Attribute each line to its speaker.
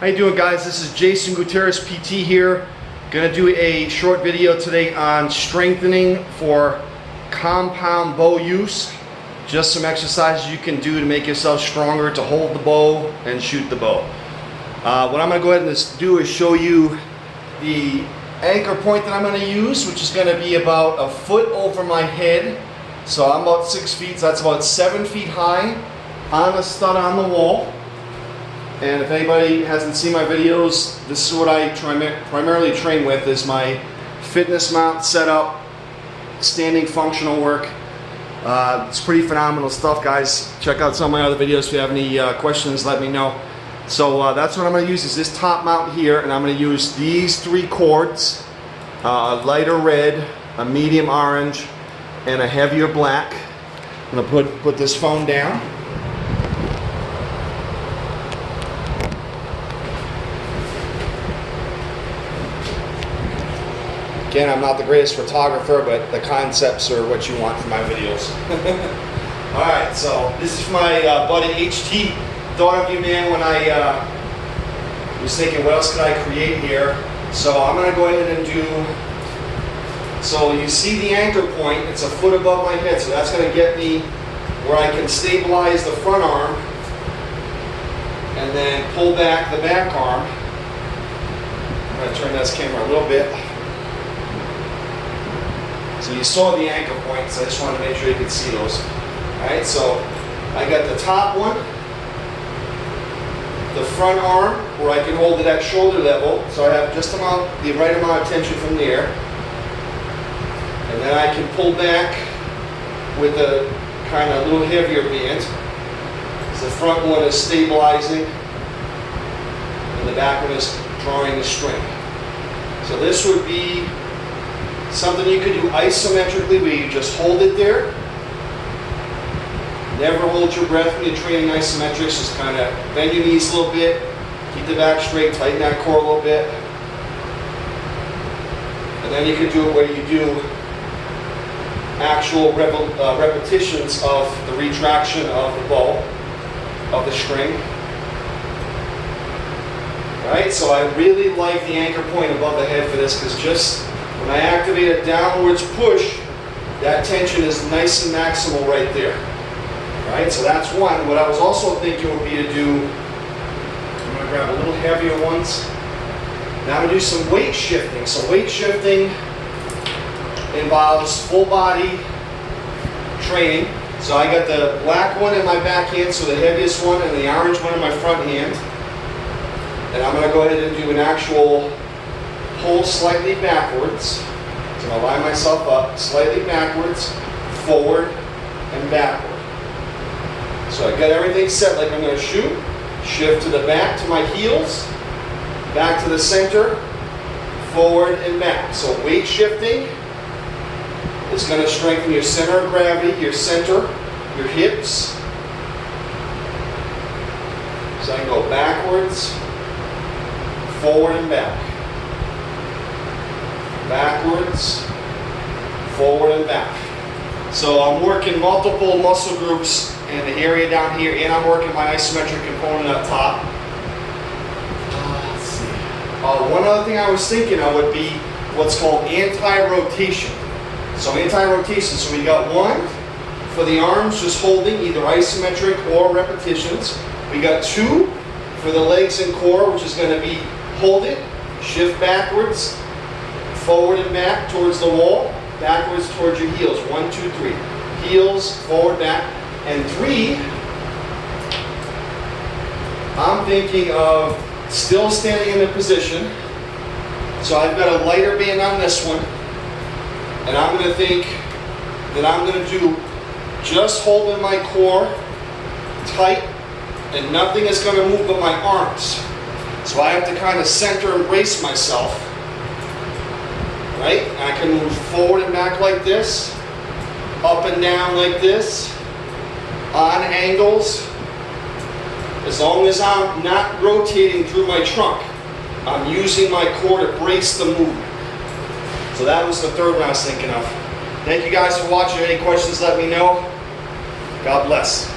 Speaker 1: How you doing, guys? This is Jason Gutierrez, PT here. Gonna do a short video today on strengthening for compound bow use. Just some exercises you can do to make yourself stronger to hold the bow and shoot the bow. What I'm gonna go ahead and do is show you the anchor point that I'm gonna use, which is gonna be about a foot over my head. So I'm about 6 feet, so that's about 7 feet high on a stud on the wall. And if anybody hasn't seen my videos, this is what I primarily train with, is my fitness mount setup, standing functional work. It's pretty phenomenal stuff, guys. Check out some of my other videos. If you have any questions, let me know. So that's what I'm going to use, is this top mount here, and I'm going to use these 3 cords, a lighter red, a medium orange, and a heavier black. I'm going to put this phone down. Again, I'm not the greatest photographer, but the concepts are what you want from my videos. Alright, so this is my buddy HT. Thought of you, man, when I was thinking, what else could I create here? So I'm going to go ahead and do, so you see the anchor point, it's a foot above my head, so that's going to get me where I can stabilize the front arm and then pull back the back arm. I'm going to turn this camera a little bit. So you saw the anchor points, I just wanted to make sure you could see those. Alright, so I got the top one, the front arm, where I can hold it at shoulder level, so I have just the right amount of tension from there. And then I can pull back with a kind of little heavier band. So the front one is stabilizing, and the back one is drawing the string. So this would be something you could do isometrically, where you just hold it there. Never hold your breath when you're training isometrics. Just kind of bend your knees a little bit, keep the back straight, tighten that core a little bit. And then you can do it where you do actual repetitions of the retraction of the bow, of the string. Right? So I really like the anchor point above the head for this, because just when I activate a downwards push, that tension is nice and maximal right there. Right, so that's one. What I was also thinking would be to do, I'm going to grab a little heavier ones. Now I'm going to do some weight shifting. So weight shifting involves full body training. So I got the black one in my back hand, so the heaviest one, and the orange one in my front hand. And I'm going to go ahead and do an actual pull slightly backwards. So I'll line myself up slightly backwards, forward, and backward. So I got everything set like I'm going to shoot. Shift to the back to my heels, back to the center, forward and back. So weight shifting is going to strengthen your center of gravity, your center, your hips. So I can go backwards, forward and back. Backwards, forward and back. So I'm working multiple muscle groups in the area down here, and I'm working my isometric component up top. Let's see. One other thing I was thinking of would be what's called anti-rotation. So anti-rotation, so we got one for the arms, just holding either isometric or repetitions. We got 2 for the legs and core, which is going to be hold it, shift backwards, forward and back towards the wall, backwards towards your heels. 1, 2, 3. Heels, forward, back. And 3, I'm thinking of still standing in the position. So I've got a lighter band on this one. And I'm going to think that I'm going to do just holding my core tight, and nothing is going to move but my arms. So I have to kind of center and brace myself. Right? And I can move forward and back like this, up and down like this, on angles, as long as I'm not rotating through my trunk. I'm using my core to brace the movement. So that was the third one I was thinking of. Thank you guys for watching. Any questions, let me know. God bless.